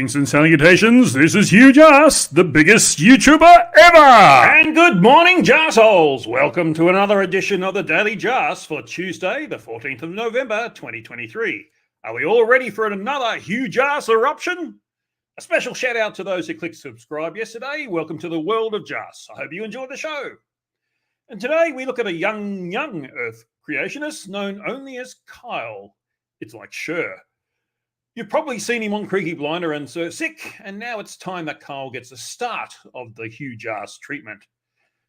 Greetings and salutations, this is Hugh Jarsz, the biggest YouTuber ever! And good morning, Jarsholes! Welcome to another edition of the Daily Jarsz for Tuesday, the 14th of November, 2023. Are we all ready for another Hugh Jarsz eruption? A special shout out to those who clicked subscribe yesterday. Welcome to the world of Jarsz. I hope you enjoyed the show. And today we look at a young Earth creationist known only as Kyle. It's like Sure. You've probably seen him on Creaky Blinder and Sir Sick, and now it's time that Kyle gets the start of the Hugh Jarsz treatment.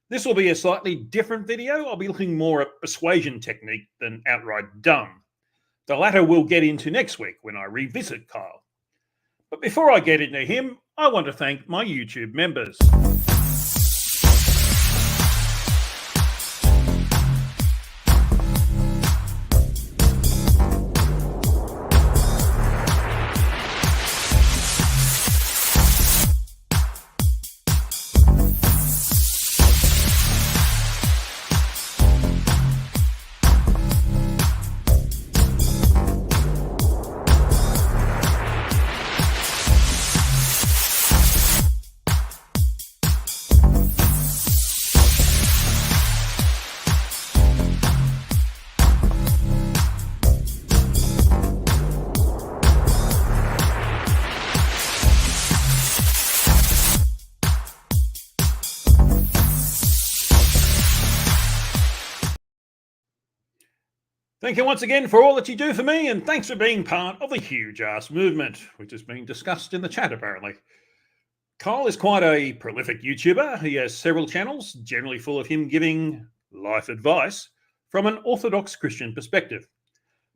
This will be a slightly different video. I'll be looking more at persuasion technique than outright dumb. The latter we'll get into next week when I revisit Kyle. But before I get into him, I want to thank my YouTube members. Thank you once again for all that you do for me, and thanks for being part of the Hugh Jarsz movement, which is being discussed in the chat apparently. Kyle is quite a prolific YouTuber. He has several channels, generally full of him giving life advice from an Orthodox Christian perspective.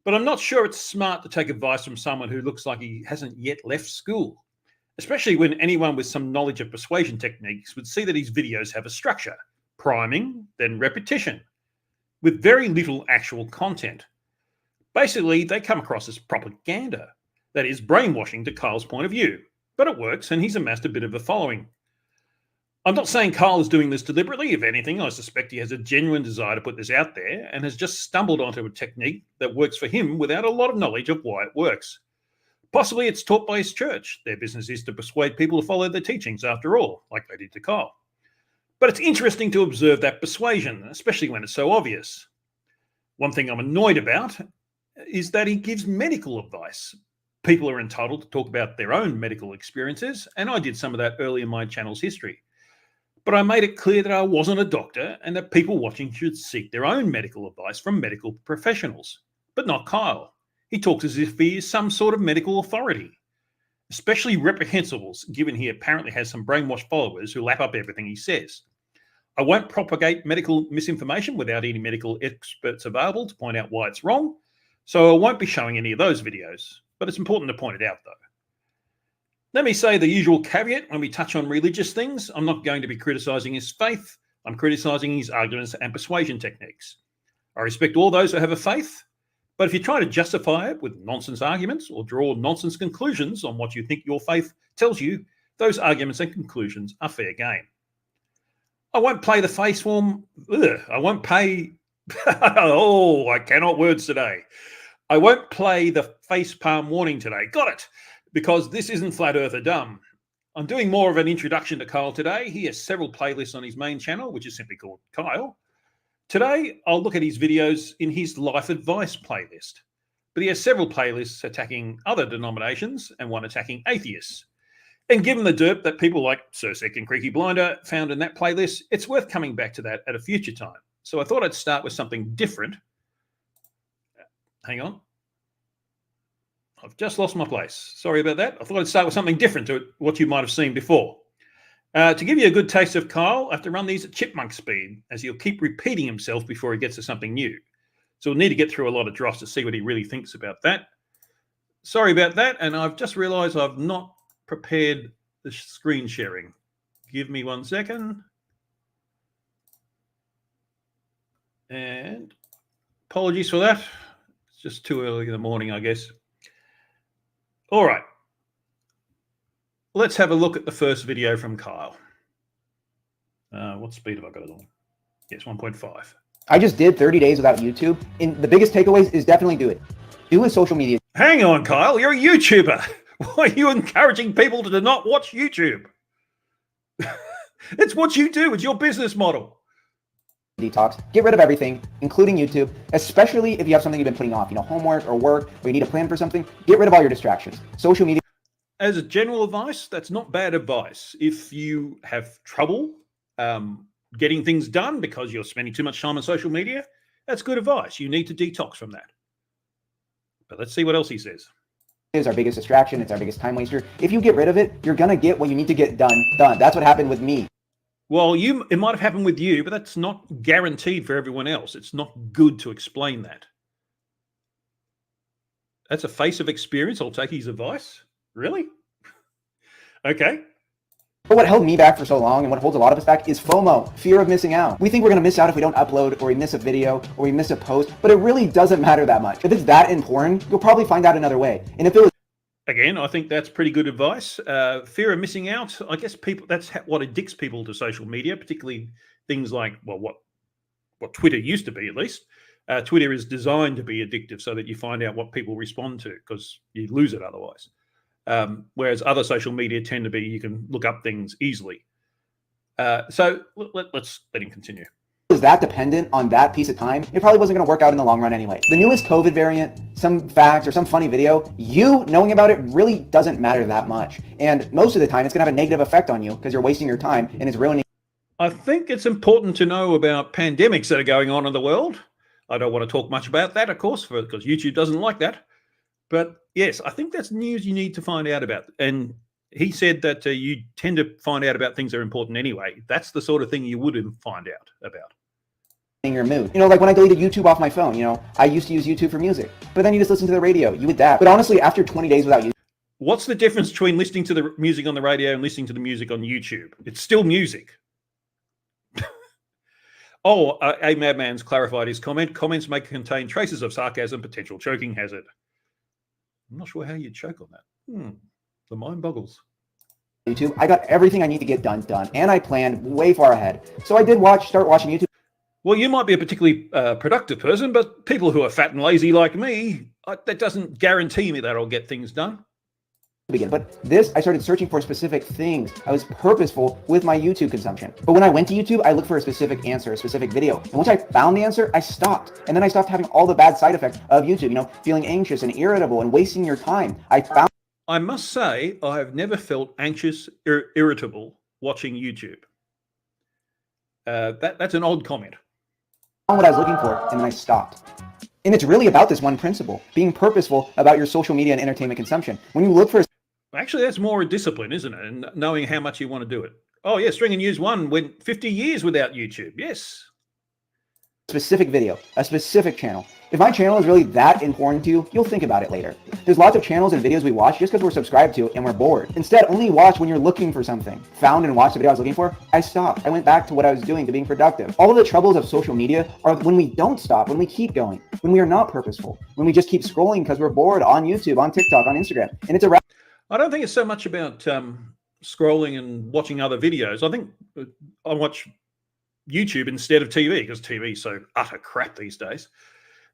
But I'm not sure it's smart to take advice from someone who looks like he hasn't yet left school, especially when anyone with some knowledge of persuasion techniques would see that his videos have a structure, priming, then repetition, with very little actual content. Basically, they come across as propaganda, that is brainwashing to Kyle's point of view, but it works and he's amassed a bit of a following. I'm not saying Kyle is doing this deliberately. If anything, I suspect he has a genuine desire to put this out there and has just stumbled onto a technique that works for him without a lot of knowledge of why it works. Possibly it's taught by his church. Their business is to persuade people to follow their teachings after all, like they did to Kyle. But it's interesting to observe that persuasion, especially when it's so obvious. One thing I'm annoyed about is that he gives medical advice. People are entitled to talk about their own medical experiences, and I did some of that early in my channel's history. But I made it clear that I wasn't a doctor and that people watching should seek their own medical advice from medical professionals, but not Kyle. He talks as if he is some sort of medical authority. Especially reprehensible, given he apparently has some brainwashed followers who lap up everything he says. I won't propagate medical misinformation without any medical experts available to point out why it's wrong, so I won't be showing any of those videos, but it's important to point it out though. Let me say the usual caveat when we touch on religious things. I'm not going to be criticizing his faith, I'm criticizing his arguments and persuasion techniques. I respect all those who have a faith, but if you try to justify it with nonsense arguments or draw nonsense conclusions on what you think your faith tells you, those arguments and conclusions are fair game. I won't play the face form. I won't pay. Oh, I cannot words today. I won't play the face palm warning today. Got it. Because this isn't Flat Earth or Dumb. I'm doing more of an introduction to Kyle today. He has several playlists on his main channel, which is simply called Kyle. Today, I'll look at his videos in his life advice playlist, but he has several playlists attacking other denominations and one attacking atheists. And given the derp that people like Sir Sick and Creaky Blinder found in that playlist, it's worth coming back to that at a future time. So I thought I'd start with something different. Hang on. I've just lost my place. Sorry about that. I thought I'd start with something different to what you might have seen before. To give you a good taste of Kyle, I have to run these at chipmunk speed, as he'll keep repeating himself before he gets to something new. So we'll need to get through a lot of dross to see what he really thinks about that. Sorry about that, and I've just realized I've not prepared the screen sharing. Give me 1 second. And apologies for that. It's just too early in the morning, I guess. All right. Let's have a look at the first video from Kyle. What speed have I got it on? Yes, 1.5. I just did 30 days without YouTube, and the biggest takeaways is definitely do it. Do a social media. Hang on, Kyle. You're a YouTuber. Why are you encouraging people to not watch YouTube? It's what you do. It's your business model. Detox. Get rid of everything, including YouTube, especially if you have something you've been putting off, homework or work, or you need a plan for something. Get rid of all your distractions. Social media. As a general advice, that's not bad advice. If you have trouble getting things done because you're spending too much time on social media, that's good advice. You need to detox from that. But let's see what else he says. Is our biggest distraction. It's our biggest time waster. If you get rid of it, you're going to get what you need to get done. That's what happened with me. Well, it might have happened with you, but that's not guaranteed for everyone else. It's not good to explain that. That's a face of experience. I'll take his advice. Really? Okay. But what held me back for so long and what holds a lot of us back is FOMO, fear of missing out. We think we're going to miss out if we don't upload or we miss a video or we miss a post, but it really doesn't matter that much. If it's that important, you'll probably find out another way. And if it was Again, I think that's pretty good advice. Fear of missing out. I guess that's what addicts people to social media, particularly things like, well, what Twitter used to be, at least. Twitter is designed to be addictive so that you find out what people respond to because you lose it otherwise. Whereas other social media tend to be, you can look up things easily. So let's let him continue. Was that dependent on that piece of time, it probably wasn't going to work out in the long run anyway. The newest COVID variant, some facts or some funny video, you knowing about it really doesn't matter that much. And most of the time, it's going to have a negative effect on you because you're wasting your time and it's ruining. I think it's important to know about pandemics that are going on in the world. I don't want to talk much about that, of course, because YouTube doesn't like that. But yes, I think that's news you need to find out about. And he said that you tend to find out about things that are important anyway. That's the sort of thing you would find out about. Your mood. Like when I deleted YouTube off my phone, I used to use YouTube for music, but then you just listen to the radio, you adapt. But honestly, after 20 days without YouTube. What's the difference between listening to the music on the radio and listening to the music on YouTube? It's still music. A madman's clarified his comment. Comments may contain traces of sarcasm, potential choking hazard. I'm not sure how you'd choke on that. The mind boggles. YouTube, I got everything I need to get done, and I planned way far ahead. So I did start watching YouTube. Well, you might be a particularly productive person, but people who are fat and lazy like me, that doesn't guarantee me that I'll get things done. But I started searching for specific things. I was purposeful with my YouTube consumption. But when I went to YouTube, I looked for a specific answer, a specific video. And once I found the answer, I stopped. And then I stopped having all the bad side effects of YouTube, feeling anxious and irritable and wasting your time. I must say, I've never felt anxious or irritable watching YouTube. That's an odd comment. What I was looking for, and then I stopped. And it's really about this one principle, being purposeful about your social media and entertainment consumption. When you look for actually, that's more a discipline, isn't it? And knowing how much you want to do it. Oh, yeah, String and News One went 50 years without YouTube. Yes. Specific video, a specific channel. If my channel is really that important to you, you'll think about it later. There's lots of channels and videos we watch just because we're subscribed to and we're bored. Instead, only watch when you're looking for something. Found and watched the video I was looking for, I stopped. I went back to what I was doing, to being productive. All of the troubles of social media are when we don't stop, when we keep going, when we are not purposeful, when we just keep scrolling because we're bored on YouTube, on TikTok, on Instagram. And it's a I don't think it's so much about scrolling and watching other videos. I think I watch YouTube instead of TV because TV is so utter crap these days.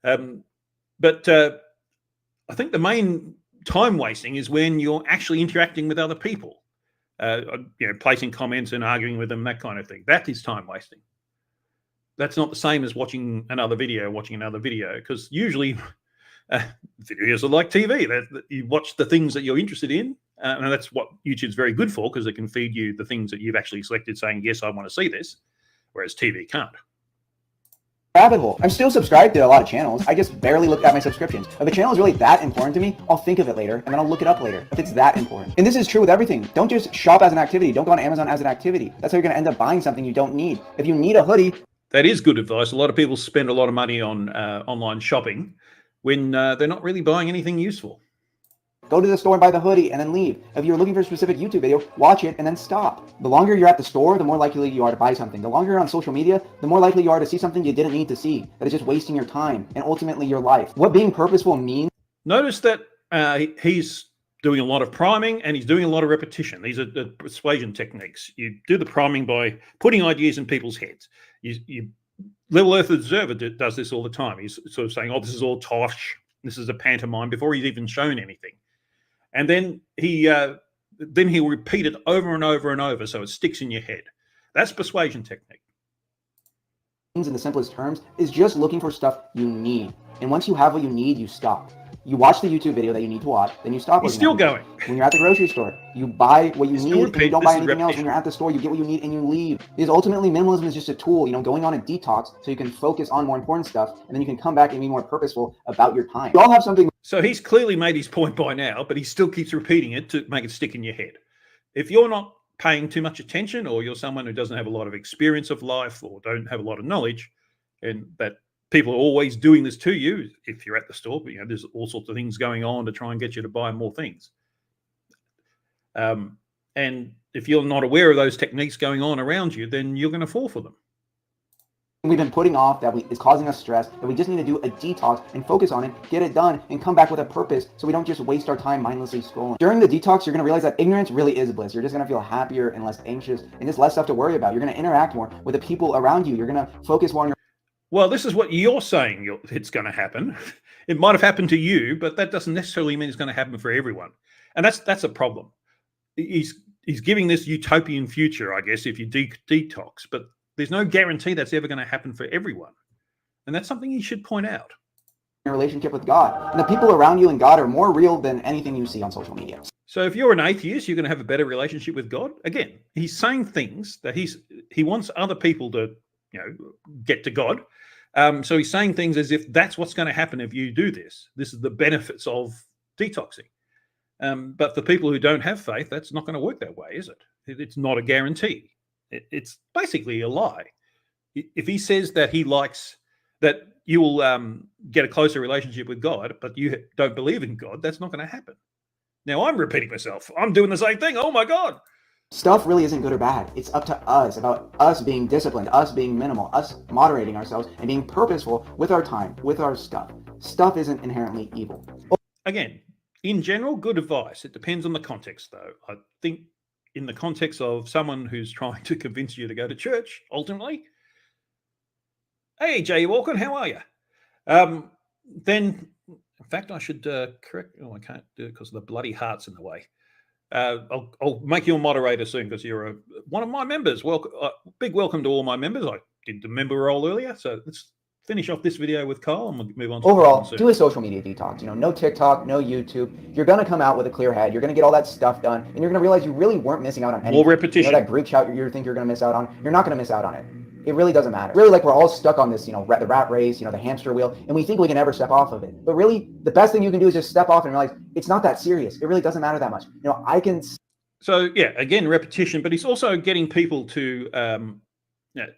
But I think the main time wasting is when you're actually interacting with other people, placing comments and arguing with them, that kind of thing. That is time wasting. That's not the same as watching another video, because usually videos are like TV. That you watch the things that you're interested in, and that's what YouTube's very good for, because it can feed you the things that you've actually selected, saying, yes, I want to see this, whereas TV can't. Rabbit hole. I'm still subscribed to a lot of channels. I just barely look at my subscriptions. If a channel is really that important to me, I'll think of it later and then I'll look it up later if it's that important. And this is true with everything. Don't just shop as an activity. Don't go on Amazon as an activity. That's how you're going to end up buying something you don't need. If you need a hoodie. That is good advice. A lot of people spend a lot of money on online shopping when they're not really buying anything useful. Go to the store and buy the hoodie and then leave. If you're looking for a specific YouTube video, watch it and then stop. The longer you're at the store, the more likely you are to buy something. The longer you're on social media, the more likely you are to see something you didn't need to see. That is just wasting your time and ultimately your life. What being purposeful means. Notice that he's doing a lot of priming and he's doing a lot of repetition. These are the persuasion techniques. You do the priming by putting ideas in people's heads. Level Earth Observer does this all the time. He's sort of saying, oh, this is all tosh. This is a pantomime before he's even shown anything. and then he'll repeat it over and over and over so it sticks in your head. That's persuasion technique. In the simplest terms, is just looking for stuff you need. And once you have what you need, you stop. You watch the YouTube video that you need to watch, then you stop. He's still going. When you're at the grocery store, you buy what you need and you don't buy anything else. When you're at the store, you get what you need and you leave. Because ultimately, minimalism is just a tool, going on a detox so you can focus on more important stuff, and then you can come back and be more purposeful about your time. You all have something. So he's clearly made his point by now, but he still keeps repeating it to make it stick in your head. If you're not paying too much attention, or you're someone who doesn't have a lot of experience of life or don't have a lot of knowledge, and that people are always doing this to you, if you're at the store, but there's all sorts of things going on to try and get you to buy more things. And if you're not aware of those techniques going on around you, then you're going to fall for them. We've been putting off that is causing us stress, that we just need to do a detox and focus on it, get it done, and come back with a purpose so we don't just waste our time mindlessly scrolling. During the detox, you're going to realize that ignorance really is bliss. You're just going to feel happier and less anxious and just less stuff to worry about. You're going to interact more with the people around you. You're going to focus more on your... Well, this is what you're saying it's going to happen. It might have happened to you, but that doesn't necessarily mean it's going to happen for everyone. And that's a problem. He's giving this utopian future, I guess, if you detox, but there's no guarantee that's ever going to happen for everyone. And that's something you should point out. Your relationship with God. And the people around you and God are more real than anything you see on social media. So if you're an atheist, you're going to have a better relationship with God. Again, he's saying things that he wants other people to, get to God. So he's saying things as if that's what's going to happen if you do this. This is the benefits of detoxing. But for people who don't have faith, that's not going to work that way, is it? It's not a guarantee. It's basically a lie. If he says that he likes that you will get a closer relationship with God, but you don't believe in God, that's not going to happen. Now I'm repeating myself. I'm doing the same thing. Oh my God. Stuff really isn't good or bad. It's up to us, about us being disciplined, us being minimal, us moderating ourselves and being purposeful with our time, with our stuff. Stuff isn't inherently evil. Again, in general, good advice. It depends on the context, though. I think in the context of someone who's trying to convince you to go to church, ultimately, hey, Jay Walker, how are you? Then, in fact, I should correct. Oh, I can't do it because the bloody heart's in the way. I'll make you a moderator soon because you're one of my members. Big welcome to all my members. I did the member role earlier, so let's finish off this video with Kyle and we'll move on to overall. Do a social media detox. No TikTok, no YouTube. You're gonna come out with a clear head. You're gonna get all that stuff done, and you're gonna realize you really weren't missing out on anything. More repetition. That group chat you think you're gonna miss out on, you're not gonna miss out on it. It really doesn't matter. Really, like we're all stuck on this, the rat race, the hamster wheel, and we think we can never step off of it. But really, the best thing you can do is just step off and realize it's not that serious. It really doesn't matter that much. I can. So yeah, again, repetition, but he's also getting people to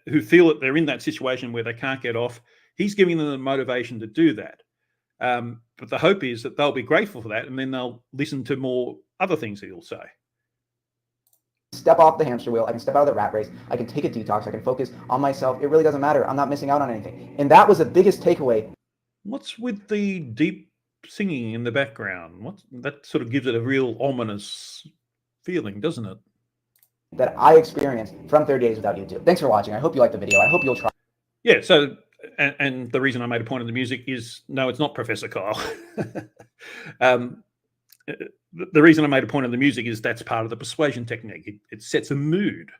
who feel that they're in that situation where they can't get off. He's giving them the motivation to do that. But the hope is that they'll be grateful for that, and then they'll listen to more other things that he'll say. Step off the hamster wheel. I can step out of the rat race. I can take a detox. I can focus on myself. It really doesn't matter. I'm not missing out on anything. And that was the biggest takeaway. What's with the deep singing in the background? That sort of gives it a real ominous feeling, doesn't it? That I experienced from 30 days without YouTube. Thanks for watching. I hope you liked the video. I hope you'll try. Yeah, so, and the reason I made a point of the music is, no, it's not Professor Kyle. The reason I made a point of the music is that's part of the persuasion technique. It sets a mood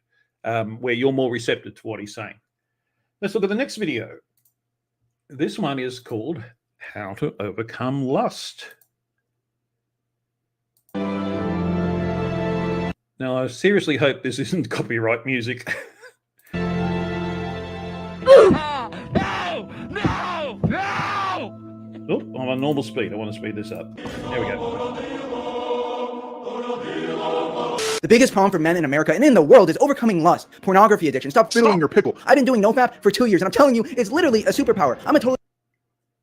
where you're more receptive to what he's saying. Let's look at the next video. This one is called How to Overcome Lust. Now, I seriously hope this isn't copyright music. No! Oh, I'm on normal speed. I want to speed this up. There we go. The biggest problem for men in America and in the world is overcoming lust, pornography addiction. Stop fiddling your pickle. I've been doing NoFap for 2 years, and I'm telling you, it's literally a superpower. I'm a totally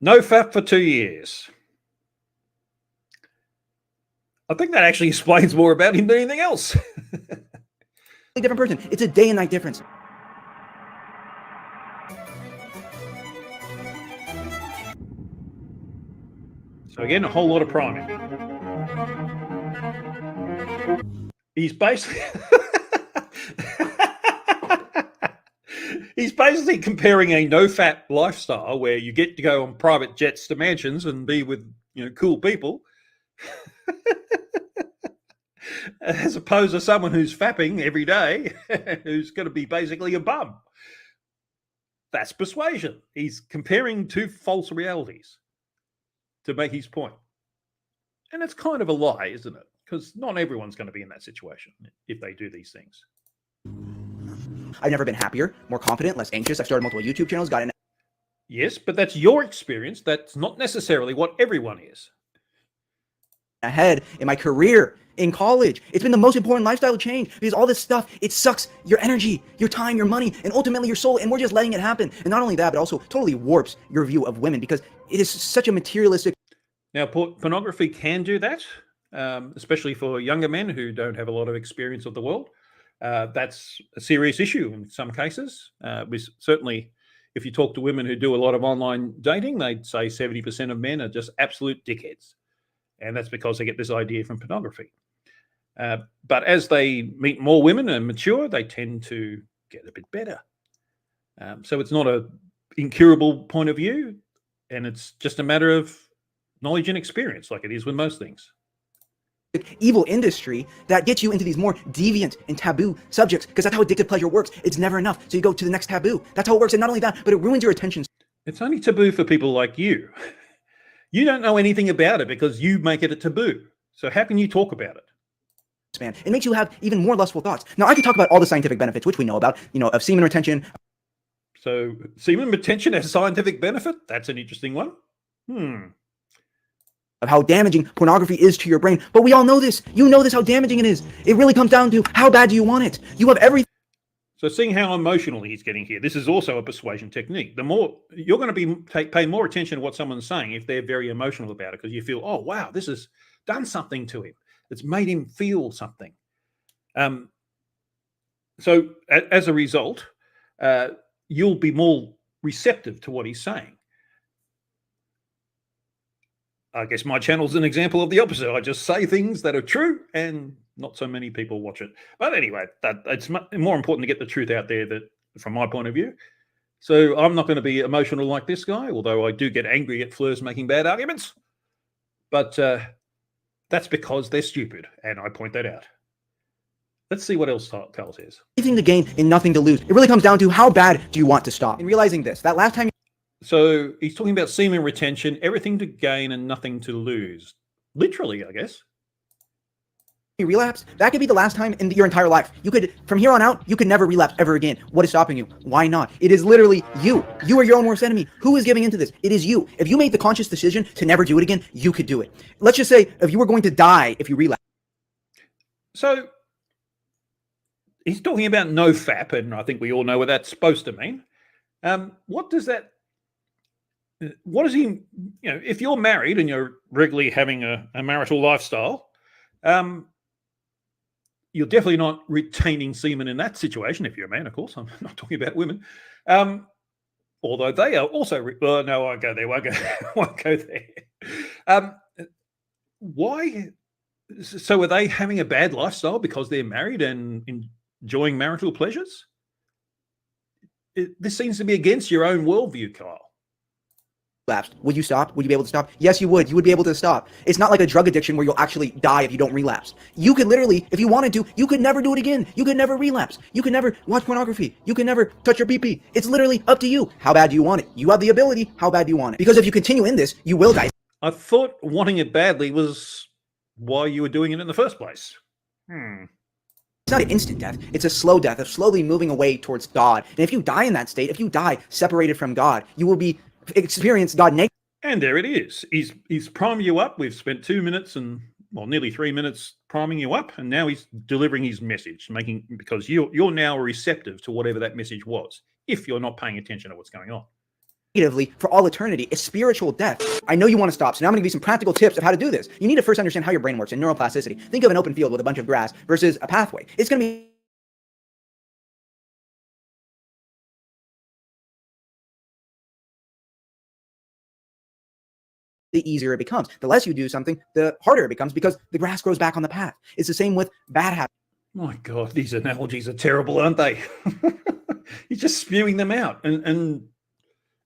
NoFap for 2 years. I think that actually explains more about him than anything else. different person. It's a day and night difference. So again, a whole lot of priming. He's basically comparing a no-fat lifestyle where you get to go on private jets to mansions and be with cool people As opposed to someone who's fapping every day, who's going to be basically a bum. That's persuasion. He's comparing two false realities to make his point. And it's kind of a lie, isn't it? Because not everyone's going to be in that situation if they do these things. I've never been happier, more confident, less anxious. I've started multiple YouTube channels, got in. Yes, but that's your experience. That's not necessarily what everyone is. Ahead in my career, in college. It's been the most important lifestyle change because all this stuff, it sucks your energy, your time, your money, and ultimately your soul, and we're just letting it happen. And not only that, but also totally warps your view of women because it is such a materialistic. Now, pornography can do that, especially for younger men who don't have a lot of experience of the world. That's a serious issue in some cases. Certainly, if you talk to women who do a lot of online dating, they'd say 70% of men are just absolute dickheads. And that's because they get this idea from pornography. But as they meet more women and mature, they tend to get a bit better. So it's not an incurable point of view, and it's just a matter of knowledge and experience, like it is with most things. Evil industry that gets you into these more deviant and taboo subjects because that's how addictive pleasure works. It's never enough. So you go to the next taboo. That's how it works. And not only that, but it ruins your attention. It's only taboo for people like you. You don't know anything about it because you make it a taboo. So how can you talk about it? Man, it makes you have even more lustful thoughts. Now, I could talk about all the scientific benefits, which we know about, of semen retention. So semen retention has scientific benefit? That's an interesting one. Of how damaging pornography is to your brain. But we all know this. You know this, how damaging it is. It really comes down to how bad do you want it? You have everything. So seeing how emotional he's getting here, this is also a persuasion technique. The more you're going to pay more attention to what someone's saying if they're very emotional about it, because you feel, oh, wow, this has done something to him. It's made him feel something. So as a result, you'll be more receptive to what he's saying. I guess my channel's an example of the opposite. I just say things that are true and not so many people watch it. But anyway, it's more important to get the truth out there from my point of view. So I'm not going to be emotional like this guy, although I do get angry at Fleurs making bad arguments. But that's because they're stupid, and I point that out. Let's see what else Carl says. Anything to gain and nothing to lose. It really comes down to how bad do you want to stop. And realizing this, that last time. So he's talking about semen retention, everything to gain and nothing to lose. Literally, I guess. You relapse, that could be the last time in your entire life. You could, from here on out, you could never relapse ever again. What is stopping you? Why not? It is literally you. You are your own worst enemy. Who is giving into this? It is you. If you made the conscious decision to never do it again, you could do it. Let's just say if you were going to die if you relapse. So he's talking about no fap, and I think we all know what that's supposed to mean. What does he, if you're married and you're regularly having a marital lifestyle, you're definitely not retaining semen in that situation. If you're a man, of course, I'm not talking about women. Although they are also, no, I won't go there. Won't go there. Why? So are they having a bad lifestyle because they're married and enjoying marital pleasures? This seems to be against your own worldview, Kyle. Relapsed. Would you stop? Would you be able to stop? Yes, you would. You would be able to stop. It's not like a drug addiction where you'll actually die if you don't relapse. You could literally, if you wanted to, you could never do it again. You could never relapse. You could never watch pornography. You could never touch your pee-pee. It's literally up to you. How bad do you want it? You have the ability. How bad do you want it? Because if you continue in this, you will die. I thought wanting it badly was why you were doing it in the first place. It's not an instant death. It's a slow death of slowly moving away towards God. And if you die in that state, if you die separated from God, you will experience God naked. And there it is. He's priming you up. We've spent 2 minutes and nearly 3 minutes priming you up, and now he's delivering his message, because you're now receptive to whatever that message was, if you're not paying attention to what's going on. Negatively for all eternity. It's spiritual death. I know you want to stop, so now I'm going to give you some practical tips of how to do this. You need to first understand how your brain works and neuroplasticity. Think of an open field with a bunch of grass versus a pathway. It's going to be the easier it becomes. The less you do something, the harder it becomes because the grass grows back on the path. It's the same with bad habits. My God, these analogies are terrible, aren't they? He's just spewing them out, and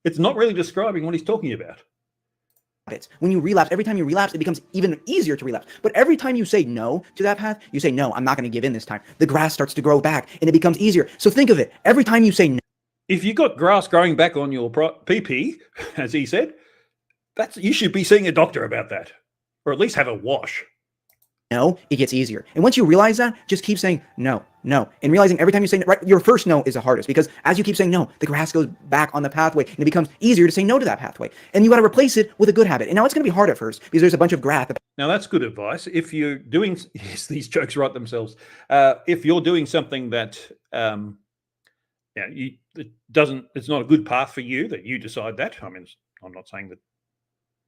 it's not really describing what he's talking about. habits. When you relapse, every time you relapse, it becomes even easier to relapse. But every time you say no to that path, you say, no, I'm not going to give in this time. The grass starts to grow back and it becomes easier. So think of it. Every time you say no. If you've got grass growing back on your PP, as he said, you should be seeing a doctor about that, or at least have a wash. No, it gets easier. And once you realize that, just keep saying no, no. And realizing every time you say no, right, your first no is the hardest, because as you keep saying no, the grass goes back on the pathway and it becomes easier to say no to that pathway. And you got to replace it with a good habit. And now it's going to be hard at first because there's a bunch of grass. Now that's good advice. If you're doing, yes, these jokes write themselves. If you're doing something that, it's not a good path for you, that you decide that. I mean, I'm not saying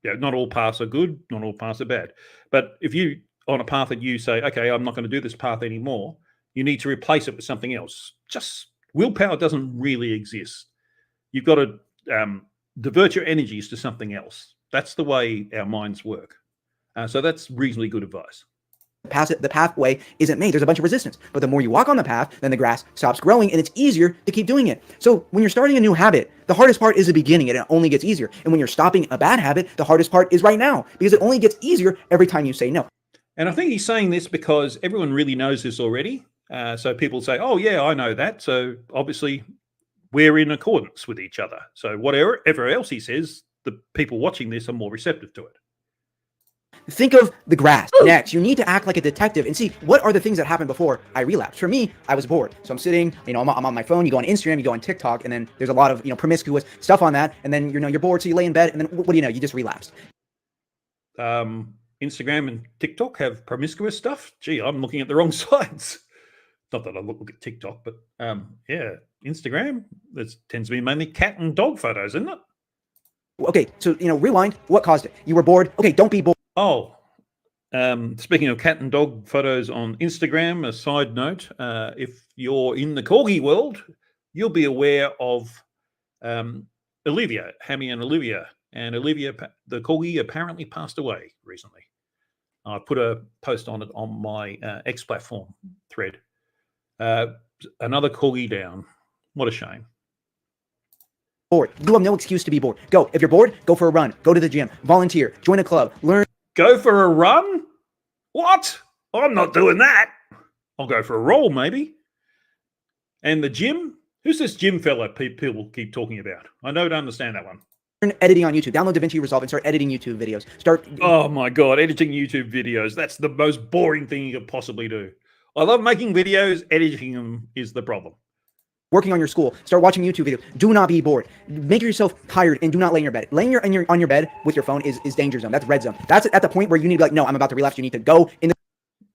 that, not all paths are good, not all paths are bad. But if you on a path that you say, okay, I'm not going to do this path anymore, you need to replace it with something else. Just willpower doesn't really exist. You've got to divert your energies to something else. That's the way our minds work. So that's reasonably good advice. The pathway isn't made. There's a bunch of resistance. But the more you walk on the path, then the grass stops growing and it's easier to keep doing it. So when you're starting a new habit, the hardest part is the beginning and it only gets easier. And when you're stopping a bad habit, the hardest part is right now, because it only gets easier every time you say no. And I think he's saying this because everyone really knows this already. So people say, oh, yeah, I know that. So obviously we're in accordance with each other. So whatever else he says, the people watching this are more receptive to it. Think of the grass. Next, you need to act like a detective and see what are the things that happened before I relapsed. For me, I was bored. So I'm sitting, I'm on my phone, you go on Instagram, you go on TikTok, and then there's a lot of, promiscuous stuff on that. And then, you're bored. So you lay in bed and then what do you know? You just relapsed. Instagram and TikTok have promiscuous stuff. Gee, I'm looking at the wrong sites. Not that I look at TikTok, but Instagram, that tends to be mainly cat and dog photos, isn't it? Okay, so, rewind. What caused it? You were bored. Okay, don't be bored. Oh, speaking of cat and dog photos on Instagram, a side note, if you're in the corgi world, you'll be aware of Olivia, Hammy and Olivia. And Olivia, the corgi, apparently passed away recently. I put a post on it on my X platform thread. Another corgi down. What a shame. Bored. You have no excuse to be bored. Go. If you're bored, go for a run. Go to the gym. Volunteer. Join a club. Learn. Go for a run? What? I'm not doing that. I'll go for a roll, maybe. And the gym? Who's this gym fella people keep talking about? I don't understand that one. Learn editing on YouTube. Download DaVinci Resolve and start editing YouTube videos. Oh my God, editing YouTube videos. That's the most boring thing you could possibly do. I love making videos. Editing them is the problem. Working on your school. Start watching YouTube videos. Do not be bored. Make yourself tired and do not lay in your bed. Laying on your bed with your phone is danger zone. That's red zone. That's at the point where you need to be like, no, I'm about to relapse. You need to go in the...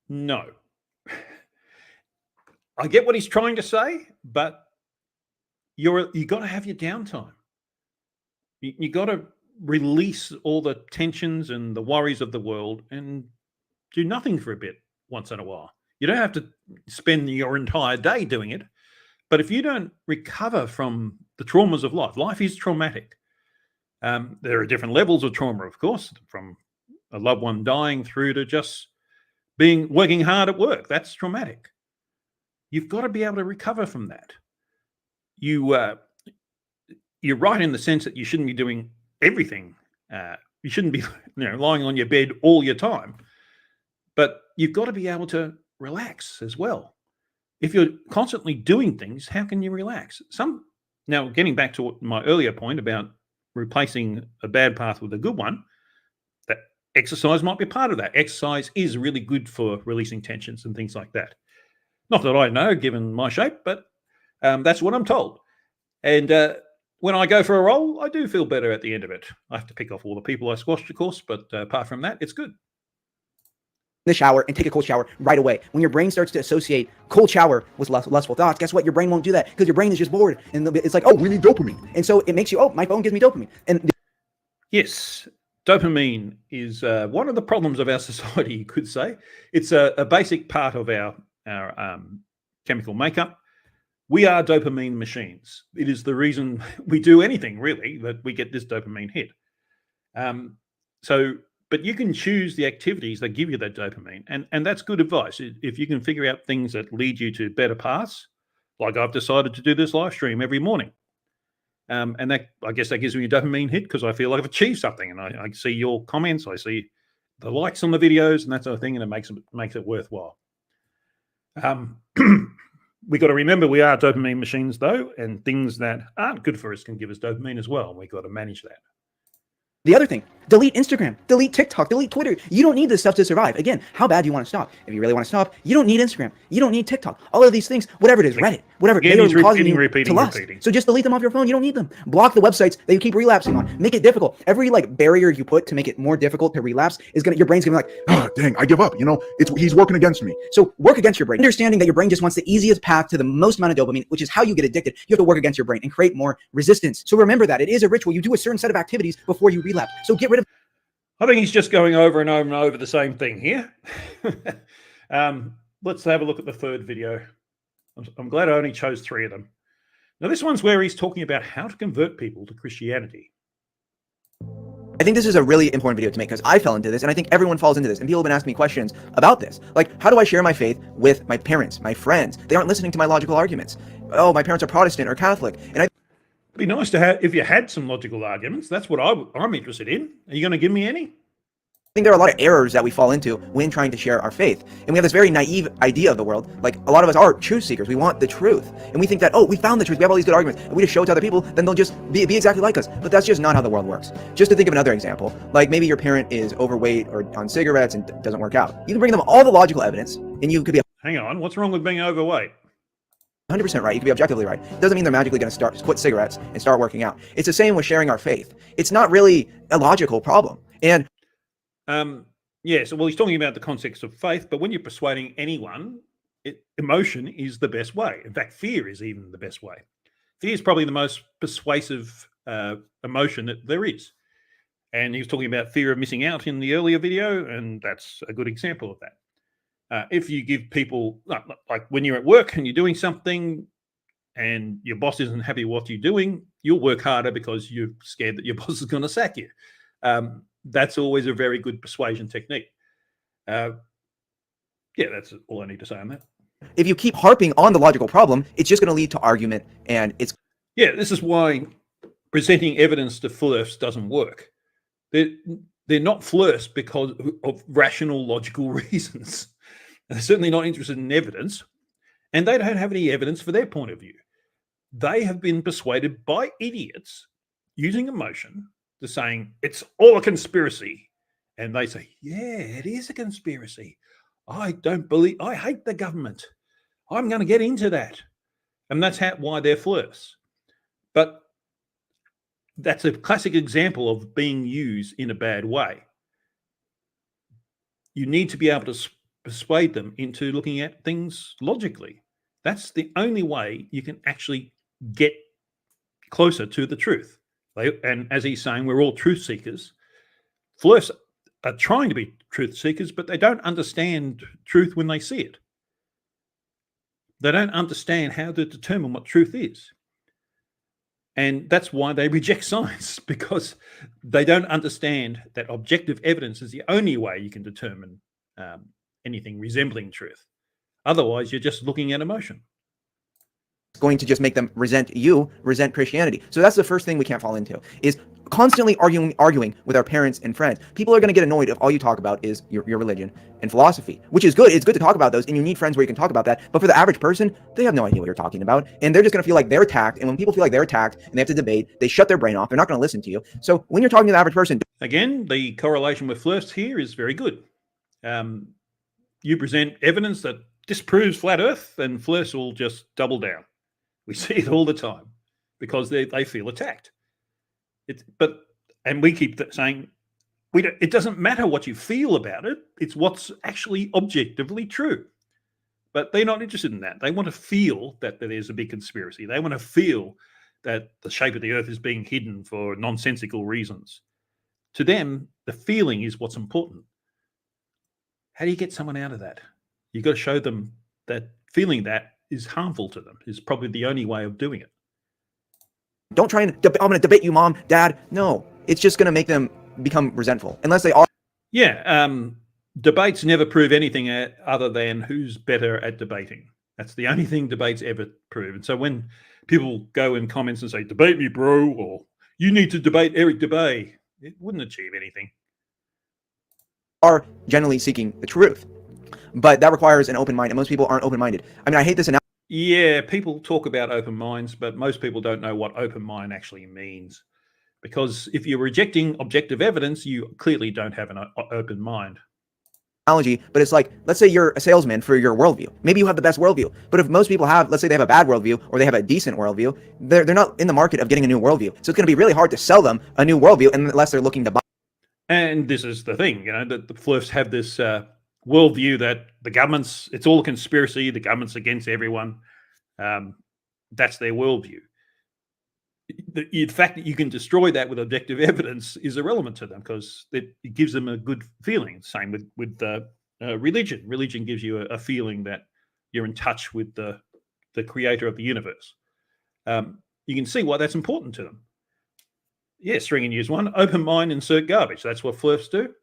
No. I get what he's trying to say, but you got to have your downtime. You got to release all the tensions and the worries of the world and do nothing for a bit once in a while. You don't have to spend your entire day doing it. But if you don't recover from the traumas of life is traumatic. There are different levels of trauma, of course, from a loved one dying through to just working hard at work. That's traumatic. You've got to be able to recover from that. You're right in the sense that you shouldn't be doing everything. You shouldn't be lying on your bed all your time. But you've got to be able to relax as well. If you're constantly doing things, how can you relax? Now, getting back to my earlier point about replacing a bad path with a good one, that exercise might be part of that. Exercise is really good for releasing tensions and things like that. Not that I know, given my shape, but that's what I'm told. And when I go for a roll, I do feel better at the end of it. I have to pick off all the people I squashed, of course, but apart from that, it's good. The shower and take a cold shower right away. When your brain starts to associate cold shower with lustful thoughts, guess what? Your brain won't do that because your brain is just bored. And it's like, oh, we need dopamine. And so it makes you, my phone gives me dopamine. And yes, dopamine is one of the problems of our society, you could say. It's a basic part of our chemical makeup. We are dopamine machines. It is the reason we do anything, really, that we get this dopamine hit. But you can choose the activities that give you that dopamine. And that's good advice. If you can figure out things that lead you to better paths, like I've decided to do this live stream every morning. And that, I guess that gives me a dopamine hit because I feel like I've achieved something, and I see your comments, I see the likes on the videos and that sort of thing, and it makes it worthwhile. We got to remember we are dopamine machines, though, and things that aren't good for us can give us dopamine as well. We got to manage that. The other thing, delete Instagram, delete TikTok, delete Twitter. You don't need this stuff to survive. Again, how bad do you want to stop? If you really want to stop, you don't need Instagram. You don't need TikTok. All of these things, whatever it is, Reddit, whatever, Again, they are causing you repeating, to lust. So just delete them off your phone. You don't need them. Block the websites that you keep relapsing on. Make it difficult. Every like barrier you put to make it more difficult to relapse is your brain's gonna be like, oh, dang, I give up. You know, he's working against me. So work against your brain. Understanding that your brain just wants the easiest path to the most amount of dopamine, which is how you get addicted. You have to work against your brain and create more resistance. So remember that it is a ritual. You do a certain set of activities before you relapse. So get rid of. I think he's just going over and over and over the same thing here. Let's have a look at the third video. I'm glad I only chose 3 of them. Now, this one's where he's talking about how to convert people to Christianity. I think this is a really important video to make because I fell into this, and I think everyone falls into this, and people have been asking me questions about this. Like, how do I share my faith with my parents, my friends? They aren't listening to my logical arguments. Oh, my parents are Protestant or Catholic. And It'd be nice to have, if you had some logical arguments. That's what I'm interested in. Are you going to give me any? I think there are a lot of errors that we fall into when trying to share our faith. And we have this very naive idea of the world. Like, a lot of us are truth seekers. We want the truth. And we think that, oh, we found the truth. We have all these good arguments. And we just show it to other people, then they'll just be exactly like us. But that's just not how the world works. Just to think of another example, like maybe your parent is overweight or on cigarettes and doesn't work out. You can bring them all the logical evidence, and you could be Hang on, what's wrong with being overweight? 100% right. You can be objectively right. It doesn't mean they're magically going to quit cigarettes and start working out. It's the same with sharing our faith. It's not really a logical problem. And yeah, so well, he's talking about the context of faith, but when you're persuading anyone, emotion is the best way. In fact, fear is even the best way. Fear is probably the most persuasive emotion that there is. And he was talking about fear of missing out in the earlier video, and that's a good example of that. If you give people, like when you're at work and you're doing something and your boss isn't happy with what you're doing, you'll work harder because you're scared that your boss is going to sack you. That's always a very good persuasion technique. Yeah, that's all I need to say on that. If you keep harping on the logical problem, it's just going to lead to argument, and it's... Yeah, this is why presenting evidence to flirts doesn't work. They're not flirts because of rational, logical reasons. They're certainly not interested in evidence, and they don't have any evidence for their point of view. They have been persuaded by idiots using emotion to saying it's all a conspiracy. And they say, yeah, it is a conspiracy. I hate the government. I'm going to get into that. And that's why they're flirts. But that's a classic example of being used in a bad way. You need to be able to persuade them into looking at things logically. That's the only way you can actually get closer to the truth. And as he's saying, we're all truth seekers. Flirts are trying to be truth seekers, but they don't understand truth when they see it. They don't understand how to determine what truth is. And that's why they reject science, because they don't understand that objective evidence is the only way you can determine anything resembling truth. Otherwise, you're just looking at emotion. It's going to just make them resent Christianity. So that's the first thing we can't fall into, is constantly arguing with our parents and friends. People are going to get annoyed if all you talk about is your religion and philosophy, which is good. It's good to talk about those, and you need friends where you can talk about that. But for the average person, they have no idea what you're talking about, and they're just going to feel like they're attacked. And when people feel like they're attacked and they have to debate, they shut their brain off. They're not going to listen to you. So when you're talking to the average person... Again, the correlation with flirts here is very good. You present evidence that disproves flat Earth, and flirts will just double down. We see it all the time because they feel attacked. And we keep saying, it doesn't matter what you feel about it. It's what's actually objectively true. But they're not interested in that. They want to feel that there's a big conspiracy. They want to feel that the shape of the Earth is being hidden for nonsensical reasons. To them, the feeling is what's important. How do you get someone out of that? You've got to show them that feeling that is harmful to them is probably the only way of doing it. Don't try and I'm going to debate you, mom, dad. No, it's just going to make them become resentful unless they are. Yeah. Debates never prove anything other than who's better at debating. That's the only thing debates ever prove. And so when people go in comments and say, debate me, bro, or you need to debate Eric Debay. It wouldn't achieve anything. Are generally seeking the truth, but that requires an open mind, and most people aren't open-minded. I mean, I hate this analogy. Yeah, people talk about open minds, but most people don't know what open mind actually means. Because if you're rejecting objective evidence, you clearly don't have an open mind. But it's like, let's say you're a salesman for your worldview. Maybe you have the best worldview, but if most people have, let's say they have a bad worldview or they have a decent worldview, they're not in the market of getting a new worldview. So it's going to be really hard to sell them a new worldview unless they're looking to buy. And this is the thing, that the Flurfs have this worldview that the government's, it's all a conspiracy, the government's against everyone. That's their worldview. The fact that you can destroy that with objective evidence is irrelevant to them because it gives them a good feeling. Same with religion. Religion gives you a feeling that you're in touch with the creator of the universe. You can see why that's important to them. Yeah, string and use one. Open mind, insert garbage. That's what Flurfs do.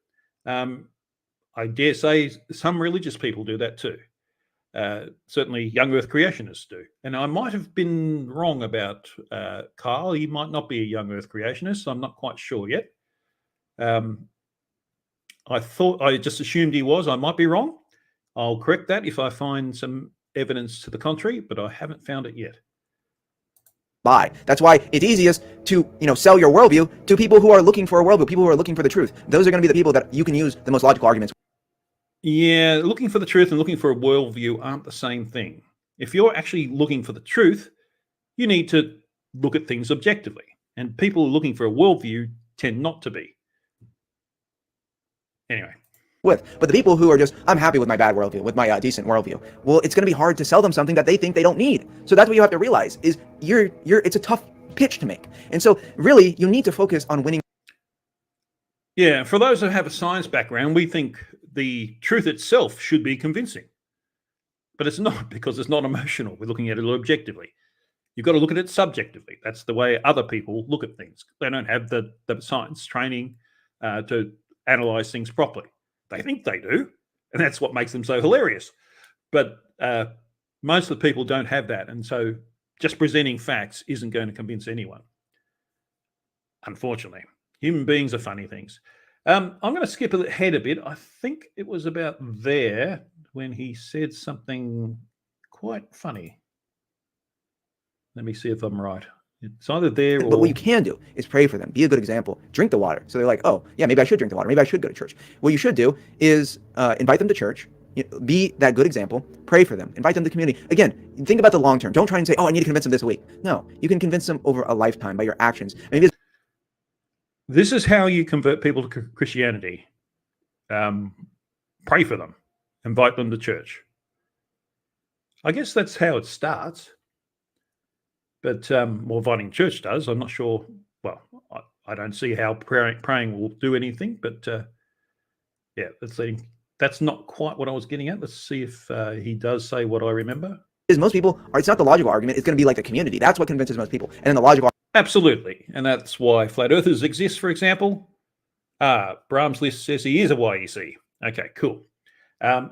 I dare say some religious people do that too. Certainly young earth creationists do. And I might have been wrong about Carl. He might not be a young earth creationist. I'm not quite sure yet. I just assumed he was. I might be wrong. I'll correct that if I find some evidence to the contrary, but I haven't found it yet. That's why it's easiest to, sell your worldview to people who are looking for a worldview, people who are looking for the truth. Those are going to be the people that you can use the most logical arguments. Yeah, looking for the truth and looking for a worldview aren't the same thing. If you're actually looking for the truth, you need to look at things objectively. And people looking for a worldview tend not to be. Anyway. But the people who are just, I'm happy with my bad worldview, with my decent worldview, well, it's going to be hard to sell them something that they think they don't need. So that's what you have to realize is it's a tough pitch to make. And so really you need to focus on winning. Yeah, for those who have a science background, we think the truth itself should be convincing. But it's not, because it's not emotional. We're looking at it objectively. You've got to look at it subjectively. That's the way other people look at things. They don't have the science training to analyze things properly. They think they do, and that's what makes them so hilarious. But most of the people don't have that, and so just presenting facts isn't going to convince anyone. Unfortunately, human beings are funny things. I'm going to skip ahead a bit. I think it was about there when he said something quite funny. Let me see if I'm right. It's either there or... But what you can do is pray for them. Be a good example. Drink the water. So they're like, oh, yeah, maybe I should drink the water. Maybe I should go to church. What you should do is invite them to church. Be that good example. Pray for them. Invite them to the community. Again, think about the long term. Don't try and say, oh, I need to convince them this week. No, you can convince them over a lifetime by your actions. This is how you convert people to Christianity. Pray for them. Invite them to church. I guess that's how it starts. But inviting church does. I'm not sure. Well, I don't see how praying will do anything. But yeah, that's not quite what I was getting at. Let's see if he does say what I remember. Because most people, it's not the logical argument. It's going to be like the community. That's what convinces most people. And then the logical. Absolutely. And that's why flat earthers exist, for example. Brahms List says he is a YEC. Okay, cool.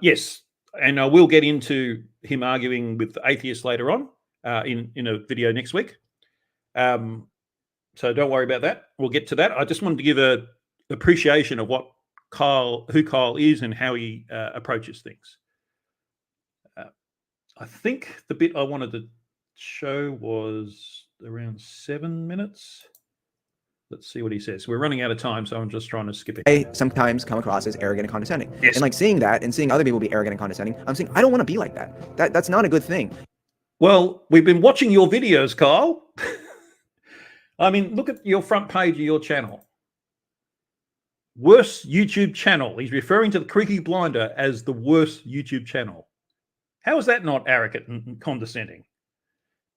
Yes. And I will get into him arguing with atheists later on. In a video next week. So don't worry about that. We'll get to that. I just wanted to give a appreciation of who Kyle is and how he approaches things. I think the bit I wanted to show was around 7 minutes. Let's see what he says. We're running out of time, so I'm just trying to skip it. I sometimes come across as arrogant and condescending. Yes. And like seeing that and seeing other people be arrogant and condescending, I'm saying, I don't want to be like that. That's not a good thing. Well, we've been watching your videos, Kyle. I mean, look at your front page of your channel. Worst YouTube channel. He's referring to the Creaky Blinder as the worst YouTube channel. How is that not arrogant and condescending?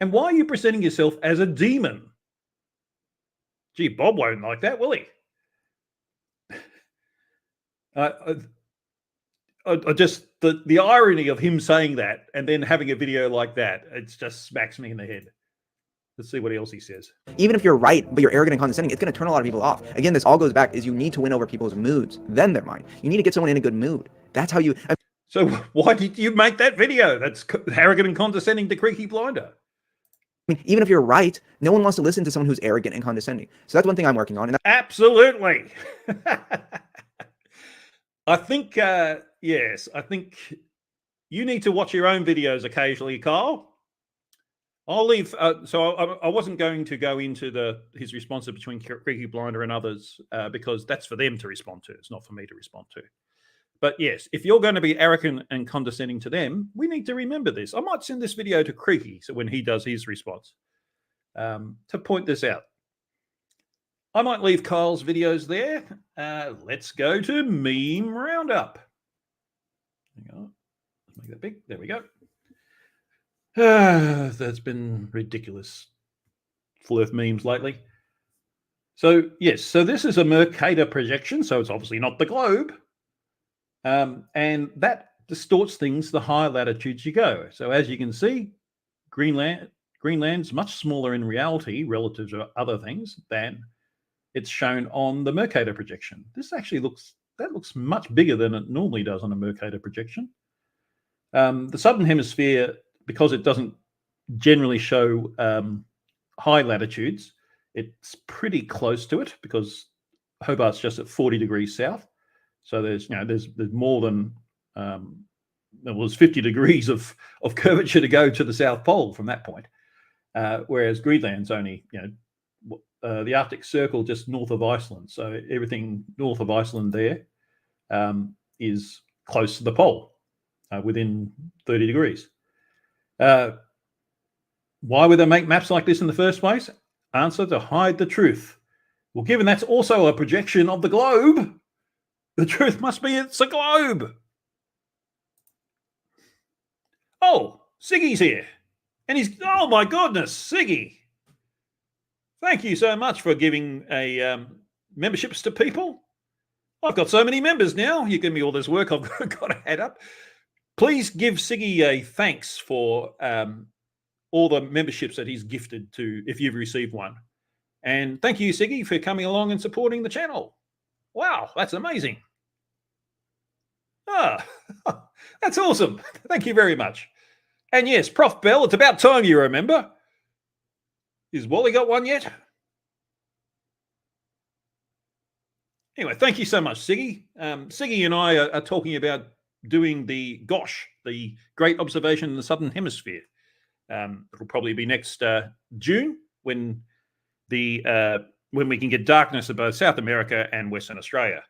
And why are you presenting yourself as a demon? Gee, Bob won't like that, will he? Just the irony of him saying that and then having a video like that, it just smacks me in the head. Let's see what else he says. Even if you're right, but you're arrogant and condescending, it's going to turn a lot of people off. Again, this all goes back is you need to win over people's moods, then their mind. You need to get someone in a good mood. That's how you... So why did you make that video? That's arrogant and condescending to Creaky Blinder. I mean, even if you're right, no one wants to listen to someone who's arrogant and condescending. So that's one thing I'm working on. And Absolutely. I think, yes, I think you need to watch your own videos occasionally, Kyle. I'll leave. So I wasn't going to go into his responses between Creaky Blinder and others because that's for them to respond to. It's not for me to respond to. But yes, if you're going to be arrogant and condescending to them, we need to remember this. I might send this video to Creaky so when he does his response to point this out. I might leave Kyle's videos there. Let's go to Meme Roundup. Hang on. Let's make that big. There we go. That's been ridiculous full of memes lately. So, yes, so this is a Mercator projection, so it's obviously not the globe. And that distorts things the higher latitudes you go. So as you can see, Greenland's much smaller in reality relative to other things than it's shown on the Mercator projection. This actually looks much bigger than it normally does on a Mercator projection. The Southern Hemisphere, because it doesn't generally show high latitudes, it's pretty close to it because Hobart's just at 40 degrees south. So there's more than there was 50 degrees of curvature to go to the South Pole from that point, whereas Greenland's only the Arctic Circle just north of Iceland. So everything north of Iceland there is close to the pole, within 30 degrees. Why would they make maps like this in the first place? Answer: to hide the truth. Well, given that's also a projection of the globe, the truth must be it's a globe. Oh, Siggy's here. And oh my goodness, Siggy. Thank you so much for giving memberships to people. I've got so many members now. You give me all this work I've got to add up. Please give Siggy a thanks for all the memberships that he's gifted to, if you've received one. And thank you, Siggy, for coming along and supporting the channel. Wow, that's amazing. Ah, that's awesome. Thank you very much. And yes, Prof. Bell, it's about time you remember. Is Wally got one yet? Anyway, thank you so much, Siggy. Siggy and I are talking about doing the GOSH, the Great Observation in the Southern Hemisphere. It'll probably be next June when we can get darkness in both South America and Western Australia.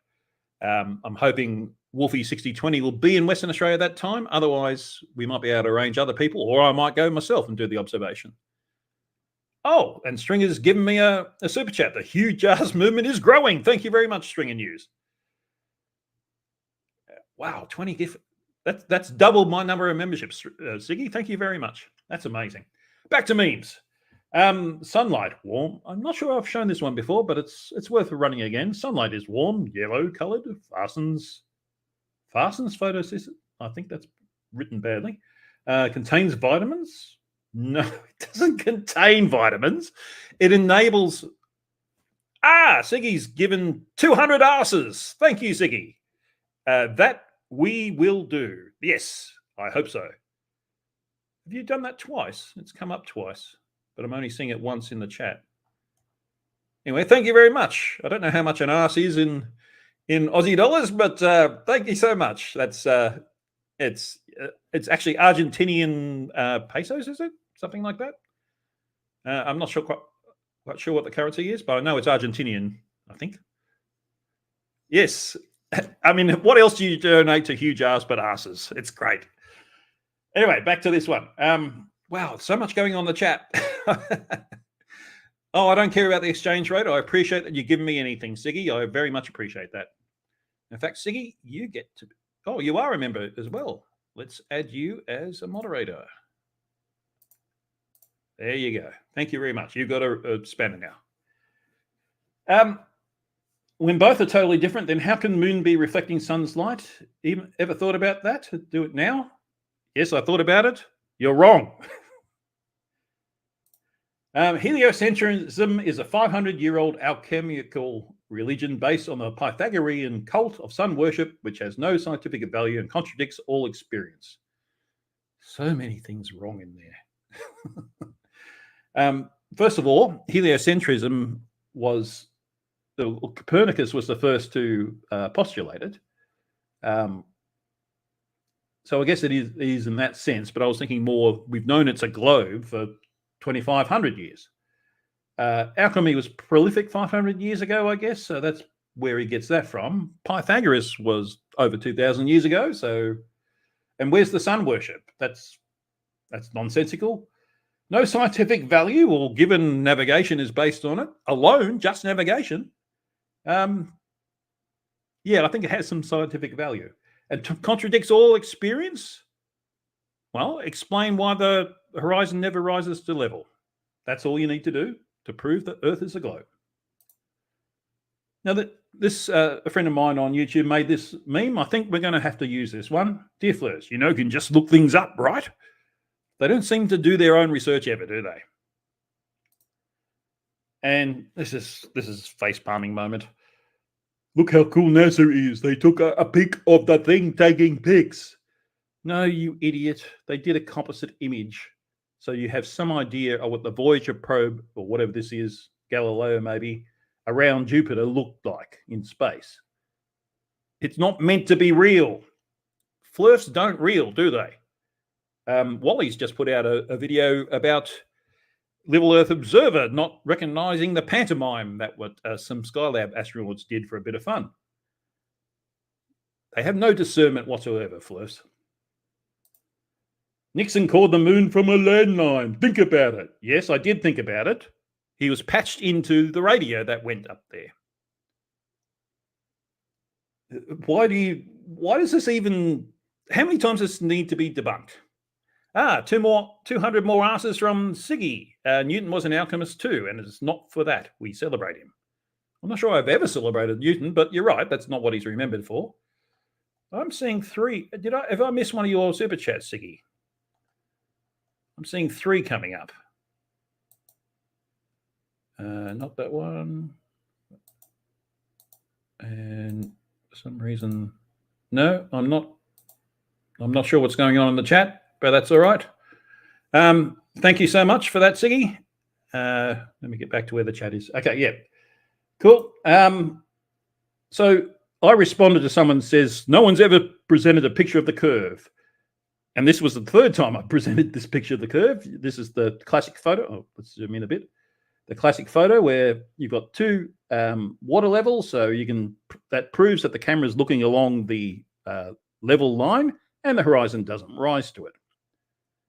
I'm hoping Wolfie 6020 will be in Western Australia at that time. Otherwise, we might be able to arrange other people, or I might go myself and do the observation. Oh, and Stringer's given me a super chat. The Huge Jarsz movement is growing. Thank you very much, Stringer News. Wow, 20 gift. That's double my number of memberships, Siggy. Thank you very much. That's amazing. Back to memes. Sunlight, warm. I'm not sure I've shown this one before, but it's worth running again. Sunlight is warm, yellow colored, fastens photosynthesis. I think that's written badly. Contains vitamins. No, it doesn't contain vitamins. It enables. Siggy's given 200 asses. Thank you, Siggy. That we will do. Yes, I hope so. Have you done that twice? It's come up twice, but I'm only seeing it once in the chat. Anyway, thank you very much. I don't know how much an arse is in Aussie dollars, but thank you so much. That's it's actually Argentinian pesos, is it? Something like that. I'm not sure quite sure what the currency is, but I know it's Argentinian, I think. Yes. I mean, what else do you donate to Huge Jarsz but asses? It's great. Anyway, back to this one. Wow, so much going on in the chat. Oh, I don't care about the exchange rate. I appreciate that you're giving me anything, Siggy. I very much appreciate that. In fact, Siggy, you get to... Oh, you are a member as well. Let's add you as a moderator. There you go. Thank you very much. You've got a spanner now. When both are totally different, then how can moon be reflecting sun's light? Ever thought about that? Do it now? Yes, I thought about it. You're wrong. Heliocentrism is a 500-year-old alchemical religion based on the Pythagorean cult of sun worship, which has no scientific value and contradicts all experience. So many things wrong in there. First of all, heliocentrism was Copernicus was the first to postulate it. So I guess it is in that sense, but I was thinking more, we've known it's a globe for 2,500 years. Alchemy was prolific 500 years ago, I guess, so that's where he gets that from. Pythagoras was over 2,000 years ago, so, and where's the sun worship? That's nonsensical. No scientific value, or given navigation is based on it alone, just navigation. Yeah, I think it has some scientific value. And contradicts all experience? Well, explain why the horizon never rises to level. That's all you need to do to prove that Earth is a globe. Now, a friend of mine on YouTube made this meme. I think we're going to have to use this one. Dear Fleurs, you can just look things up, right? They don't seem to do their own research ever, do they? And this is face palming moment. Look how cool NASA is. They took a pic of the thing taking pics. No, you idiot. They did a composite image. So you have some idea of what the Voyager probe, or whatever this is, Galileo maybe, around Jupiter looked like in space. It's not meant to be real. Flirfs don't reel, do they? Wally's just put out a video about Little Earth Observer not recognizing the pantomime that what some Skylab astronauts did for a bit of fun. They have no discernment whatsoever, Flirfs. Nixon called the moon from a landline. Think about it. Yes, I did think about it. He was patched into the radio that went up there. Why does this even, how many times does this need to be debunked? 200 more answers from Siggy. Newton was an alchemist too, and it's not for that we celebrate him. I'm not sure I've ever celebrated Newton, but you're right, that's not what he's remembered for. I'm seeing 3. Have I missed one of your super chats, Siggy? I'm seeing 3 coming up. Not that one. And for some reason, no, I'm not sure what's going on in the chat, but that's all right. Thank you so much for that, Siggy. Let me get back to where the chat is. Okay, yeah. Cool. So I responded to someone who says, no one's ever presented a picture of the curve. And this was the 3rd time I presented this picture of the curve. This is the classic photo. Oh, let's zoom in a bit. The classic photo where you've got 2 water levels. So that proves that the camera is looking along the level line and the horizon doesn't rise to it.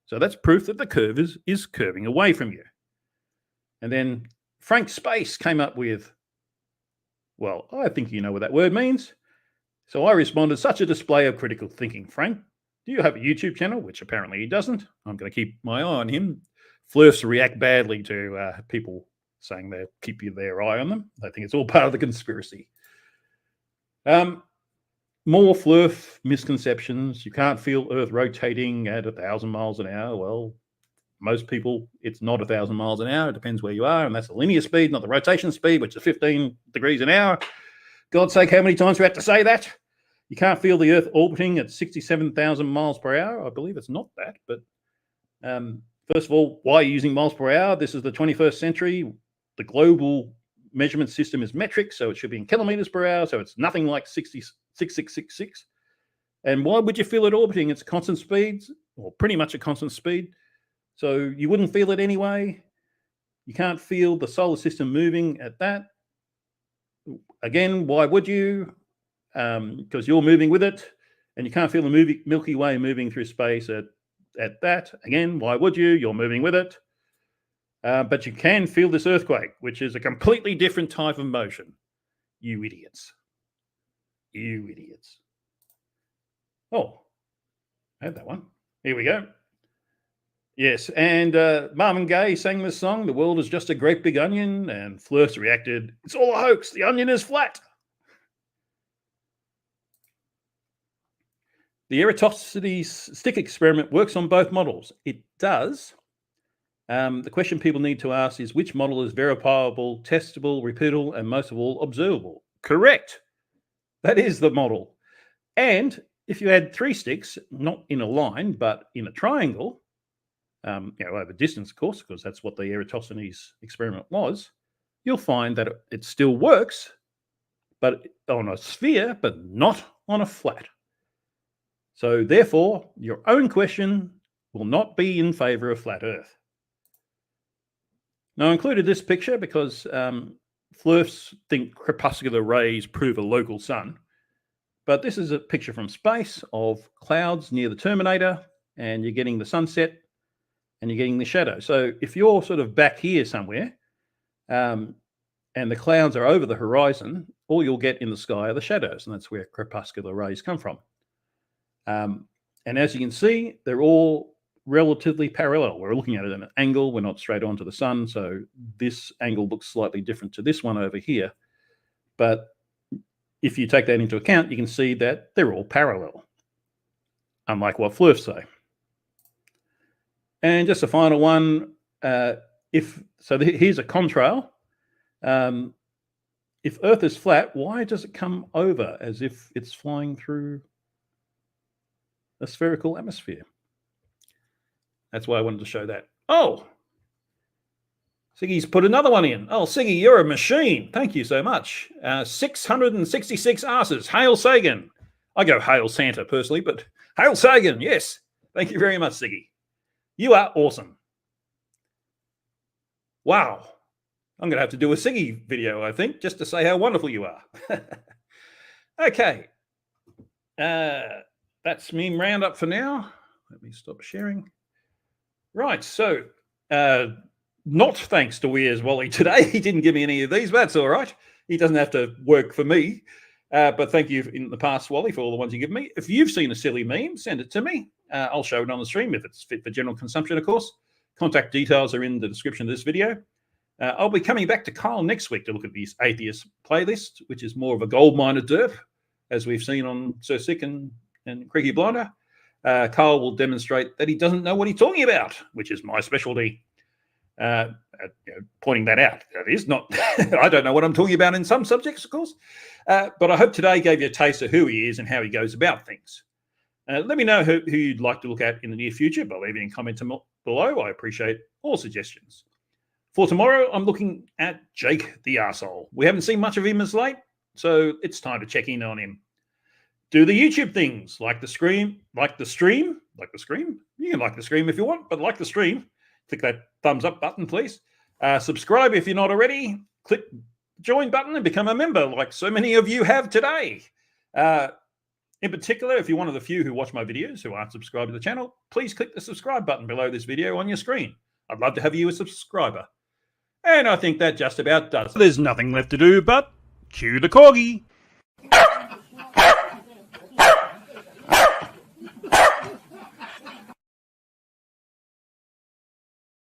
So that's proof that the curve is curving away from you. And then Frank Space came up with, well, I think you know what that word means. So I responded, such a display of critical thinking, Frank. Do you have a YouTube channel? Which apparently he doesn't. I'm going to keep my eye on him. Flirfs react badly to people saying they keep their eye on them. I think it's all part of the conspiracy. More Flirf misconceptions. You can't feel Earth rotating at 1,000 miles an hour. Well, most people, it's not 1,000 miles an hour. It depends where you are, and that's the linear speed, not the rotation speed, which is 15 degrees an hour. God's sake, how many times do we have to say that? You can't feel the Earth orbiting at 67,000 miles per hour. I believe it's not that, but first of all, why are you using miles per hour? This is the 21st century. The global measurement system is metric, so it should be in kilometers per hour, so it's nothing like 6666. And why would you feel it orbiting? It's constant speeds, or pretty much a constant speed, so you wouldn't feel it anyway. You can't feel the solar system moving at that. Again, why would you? Because you're moving with it, and you can't feel the Milky Way moving through space at that. Again, why would you? You're moving with it. But you can feel this earthquake, which is a completely different type of motion. You idiots. You idiots. Oh, I had that one. Here we go. Yes, and Marvin Gaye sang this song, The World is Just a Great Big Onion, and Flirfs reacted, it's all a hoax, the onion is flat. The Eratosthenes stick experiment works on both models. It does. The question people need to ask is which model is verifiable, testable, repeatable, and most of all, observable? Correct. That is the model. And if you had 3 sticks, not in a line, but in a triangle, over distance, of course, because that's what the Eratosthenes experiment was, you'll find that it still works, but on a sphere, but not on a flat. So therefore, your own question will not be in favor of flat Earth. Now, I included this picture because flirts think crepuscular rays prove a local sun. But this is a picture from space of clouds near the terminator, and you're getting the sunset and you're getting the shadow. So if you're sort of back here somewhere and the clouds are over the horizon, all you'll get in the sky are the shadows, and that's where crepuscular rays come from. And as you can see, they're all relatively parallel. We're looking at it at an angle. We're not straight onto the sun. So this angle looks slightly different to this one over here. But if you take that into account, you can see that they're all parallel, unlike what flirts say. And just a final one, here's a contrail. If Earth is flat, why does it come over as if it's flying through a spherical atmosphere? That's why I wanted to show that. Oh, Siggy's put another one in. Oh, Siggy, you're a machine. Thank you so much. 666 asses. Hail Sagan. I go hail Santa personally, but hail Sagan, yes. Thank you very much, Siggy. You are awesome. Wow. I'm going to have to do a Siggy video, I think, just to say how wonderful you are. Okay. That's meme roundup for now. Let me stop sharing. Right, so not thanks to Where's Wally today. He didn't give me any of these, but that's all right. He doesn't have to work for me. But thank you in the past, Wally, for all the ones you give me. If you've seen a silly meme, send it to me. I'll show it on the stream if it's fit for general consumption, of course. Contact details are in the description of this video. I'll be coming back to Kyle next week to look at this atheist playlist, which is more of a gold miner derp, as we've seen on Sir Sick and Creaky Blinder. Kyle will demonstrate that he doesn't know what he's talking about, which is my specialty. Pointing that out. That is not, I don't know what I'm talking about in some subjects, of course. But I hope today gave you a taste of who he is and how he goes about things. Let me know who you'd like to look at in the near future by leaving a comment below. I appreciate all suggestions. For tomorrow, I'm looking at Jake the Arsehole. We haven't seen much of him as late, so it's time to check in on him. Do the YouTube things, like the stream. You can like the stream if you want, but like the stream. Click that thumbs up button, please. Subscribe if you're not already. Click the join button and become a member, like so many of you have today. In particular, if you're one of the few who watch my videos who aren't subscribed to the channel, please click the subscribe button below this video on your screen. I'd love to have you as a subscriber. And I think that just about does it. There's nothing left to do but cue the corgi.